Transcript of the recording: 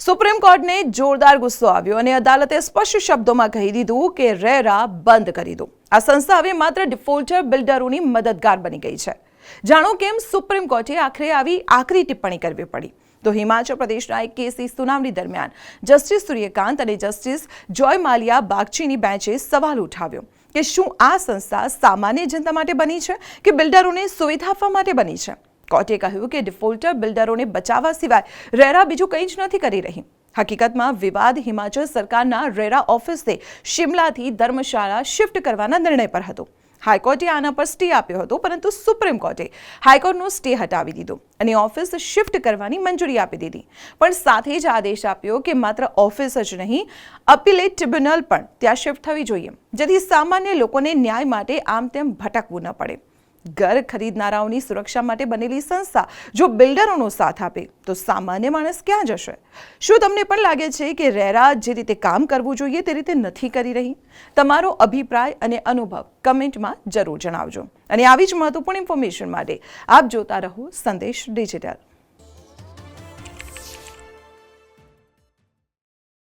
Supreme કોર્ટને જોરદાર ગુસ્સો આવ્યો અને અદાલતે સ્પષ્ટ શબ્દોમાં કહી દીધું કે રેરા બંધ કરી દો। આ સંસ્થા હવે માત્ર ડિફોલ્ટર બિલ્ડરોની મદદગાર બની ગઈ છે। જાણો કેમ સુપ્રીમ કોર્ટે આખરે આવી આકરી ટિપ્પણી કરવી પડી। તો હિમાચલ પ્રદેશના એક કેસની સુનાવણી દરમિયાન જસ્ટિસ સૂર્યકાંત અને જસ્ટિસ જોય માલિયા બાગચીની બેન્ચે સવાલ ઉઠાવ્યો કે શું આ સંસ્થા સામાન્ય જનતા માટે બની છે કે બિલ્ડરોને સુવિધા આપવા માટે બની છે। કોર્ટે કહ્યું કે ડિફોલ્ટર બિલ્ડરોને બચાવવા સિવાય રેરા બીજું કંઈ જ નથી કરી રહી। હકીકતમાં વિવાદ હિમાચલ સરકારના રેરા ઓફિસને શિમલાથી ધર્મશાળા શિફ્ટ કરવાના નિર્ણય પર હતો। હાઈકોર્ટે આના પર સ્ટે આપ્યો હતો, પરંતુ સુપ્રીમ કોર્ટે હાઈકોર્ટનો સ્ટે હટાવી દીધો અને ઓફિસ શિફ્ટ કરવાની મંજૂરી આપી દીધી। પણ સાથે જ આદેશ આપ્યો કે માત્ર ઓફિસ જ નહીં, અપીલેટ ટ્રિબ્યુનલ પણ ત્યાં શિફ્ટ થવી જોઈએ, જેથી સામાન્ય લોકોને ન્યાય માટે આમ તેમ ભટકવું ન પડે। ઘર ખરીદનારાઓની સુરક્ષા માટે બનેલી સંસ્થા જો બિલ્ડરોનો સાથ આપે તો સામાન્ય માણસ ક્યાં જશે? શું તમને પણ લાગે છે કે રેરા જે રીતે કામ કરવું જોઈએ તે રીતે નથી કરી રહી? તમારો અભિપ્રાય અને અનુભવ કમેન્ટમાં જરૂર જણાવજો અને આવી જ મહત્વપૂર્ણ ઇન્ફોર્મેશન માટે આપ જોતા રહો સંદેશ ડિજિટલ।